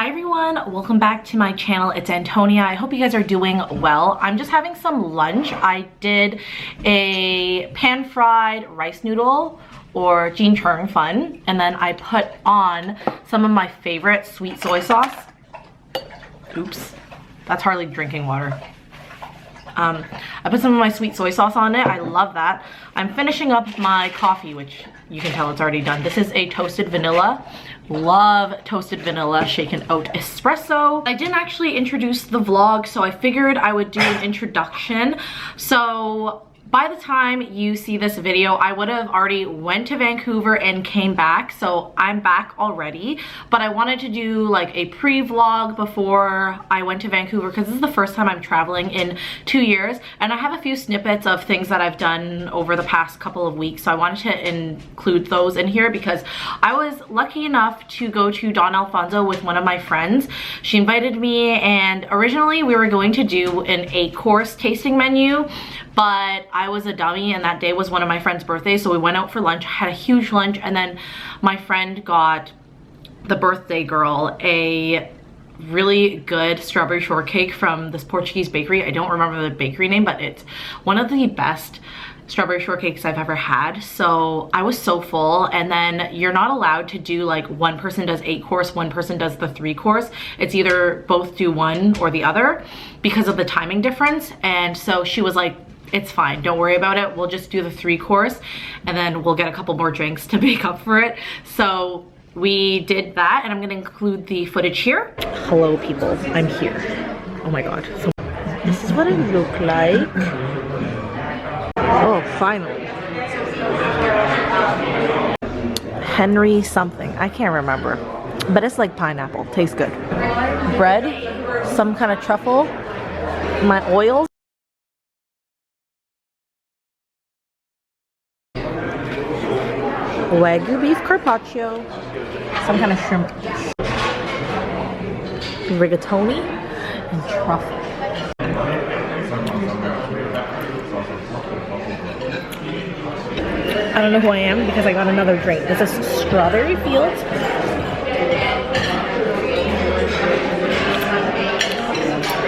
Hi everyone, welcome back to my channel. It's Antonia. I hope you guys are doing well. I'm just having some lunch. I did a pan-fried rice noodle or Jean Churn fun, and then I put on some of my favorite sweet soy sauce. Oops, that's hardly drinking water. I put some of my sweet soy sauce on it. I love that. I'm finishing up my coffee, which you can tell it's already done. This is a toasted vanilla. Love toasted vanilla shaken oat espresso. I didn't actually introduce the vlog, so I figured I would do an introduction. So by the time you see this video, I would have already went to Vancouver and came back, so I'm back already. But I wanted to do like a pre-vlog before I went to Vancouver because this is the first time I'm traveling in 2 years, and I have a few snippets of things that I've done over the past couple of weeks, so I wanted to include those in here because I was lucky enough to go to Don Alfonso with one of my friends. She invited me, and originally we were going to do an 8-course tasting menu, but I was a dummy and that day was one of my friend's birthdays, so we went out for lunch, had a huge lunch, and then my friend got the birthday girl a really good strawberry shortcake from this Portuguese bakery. I don't remember the bakery name, but it's one of the best strawberry shortcakes I've ever had. So I was so full, and then you're not allowed to do like one person does 8-course, one person does the 3-course. It's either both do one or the other because of the timing difference. And so she was like, it's fine, don't worry about it, we'll just do the 3-course and then we'll get a couple more drinks to make up for it. So we did that, and I'm gonna include the footage here. Hello people, I'm here. Oh my god. So this is what it looked like. Oh, finally. Henry something, I can't remember, but it's like pineapple, tastes good. Bread, some kind of truffle, my oils. Wagyu beef carpaccio, some kind of shrimp, rigatoni, and truffle. I don't know who I am because I got another drink. This is Strawberry Fields.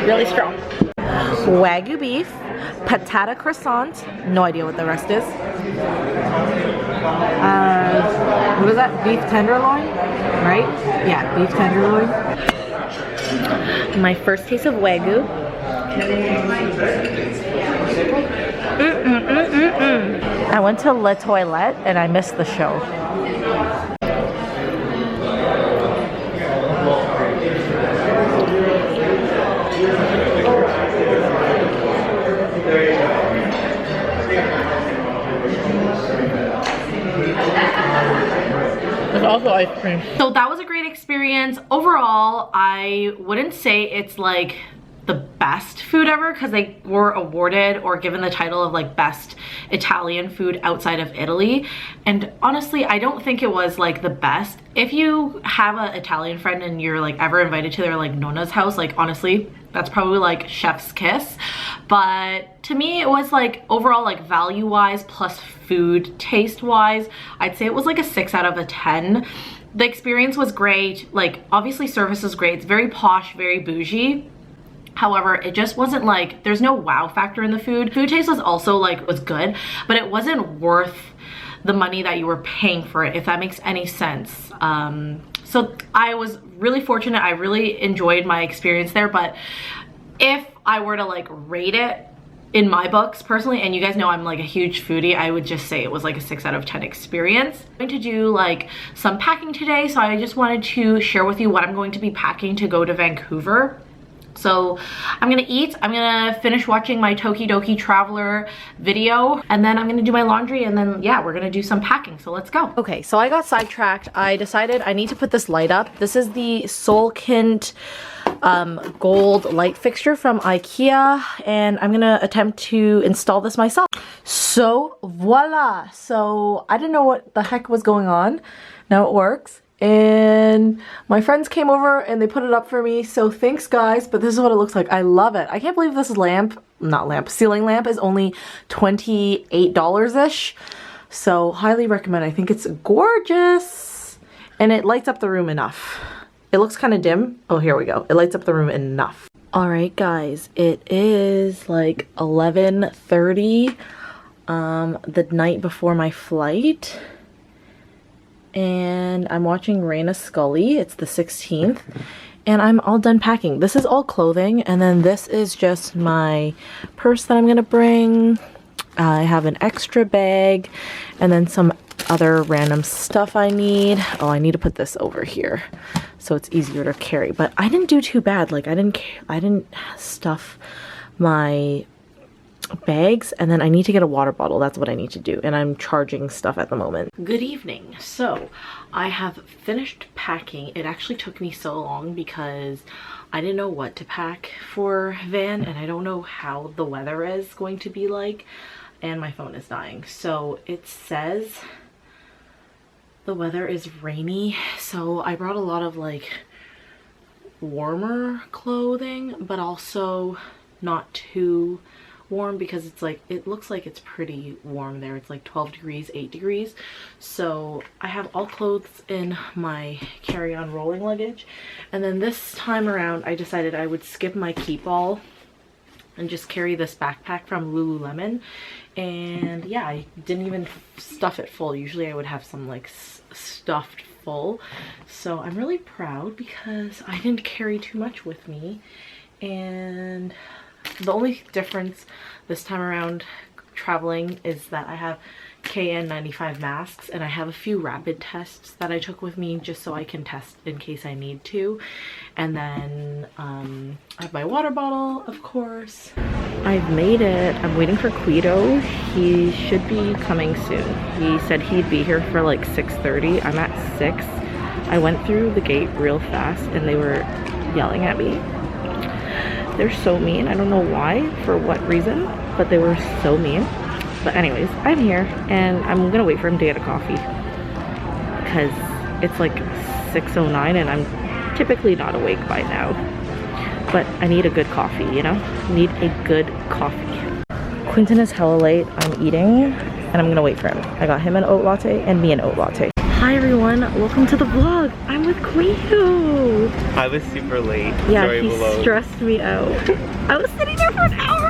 Really strong. Wagyu beef, patata croissant, no idea what the rest is. What is that? Beef tenderloin, right? Yeah, beef tenderloin. My first taste of Wagyu. I went to Le Toilette and I missed the show. There's also ice cream. So that was a great experience. Overall, I wouldn't say it's like the best food ever because they were awarded or given the title of like best Italian food outside of Italy, and honestly I don't think it was like the best. If you have an Italian friend and you're like ever invited to their like nonna's house, like honestly that's probably like chef's kiss. But to me it was like overall like value wise plus food taste wise, I'd say it was like a 6 out of a 10. The experience was great, like obviously service is great, it's very posh, very bougie. However, it just wasn't like, there's no wow factor in the food. Food taste was also like, was good, but it wasn't worth the money that you were paying for it, if that makes any sense. So I was really fortunate. I really enjoyed my experience there, but if I were to like rate it in my books personally, and you guys know I'm like a huge foodie, I would just say it was like a 6 out of 10 experience. I'm going to do like some packing today, so I just wanted to share with you what I'm going to be packing to go to Vancouver. So I'm gonna eat, I'm gonna finish watching my Tokidoki Traveler video, and then I'm gonna do my laundry, and then yeah, we're gonna do some packing, so let's go. Okay, so I got sidetracked. I decided I need to put this light up. This is the Solkint gold light fixture from IKEA, and I'm gonna attempt to install this myself. So voila, so I didn't know what the heck was going on. Now it works. And my friends came over and they put it up for me, so thanks guys, but this is what it looks like. I love it. I can't believe this ceiling lamp is only $28-ish. So highly recommend. I think it's gorgeous and it lights up the room enough. It looks kind of dim. Oh, here we go. It lights up the room enough. All right, guys, it is like 11:30, the night before my flight. And I'm watching Raina Scully. It's the 16th. And I'm all done packing. This is all clothing, and then this is just my purse that I'm gonna bring. I have an extra bag, and then some other random stuff I need. Oh, I need to put this over here so it's easier to carry. But I didn't do too bad. Like I didn't stuff my bags, and then I need to get a water bottle. That's what I need to do, and I'm charging stuff at the moment. Good evening. So I have finished packing. It actually took me so long because I didn't know what to pack for Van, and I don't know how the weather is going to be like, and my phone is dying. So it says the weather is rainy, so I brought a lot of like warmer clothing, but also not too warm, because it's like, it looks like it's pretty warm there. It's like 12 degrees, 8 degrees. So I have all clothes in my carry-on rolling luggage. And then this time around, I decided I would skip my keep all and just carry this backpack from Lululemon. And yeah, I didn't even stuff it full. Usually I would have some like stuffed full. So I'm really proud because I didn't carry too much with me. And the only difference this time around traveling is that I have KN95 masks, and I have a few rapid tests that I took with me just so I can test in case I need to. And then I have my water bottle, of course. I've made it. I'm waiting for Guido. He should be coming soon. He said he'd be here for like 6:30. I'm at 6. I went through the gate real fast and they were yelling at me. They're so mean. I don't know why, for what reason, but they were so mean. But anyways, I'm here and I'm gonna wait for him to get a coffee because it's like 6:09 and I'm typically not awake by now. But I need a good coffee, you know? Need a good coffee. Quinton is hella late. I'm eating and I'm gonna wait for him. I got him an oat latte and me an oat latte. Hi everyone, welcome to the vlog. I'm with Guido. I was super late. Yeah, Sorry, he stressed me out. I was sitting there for an hour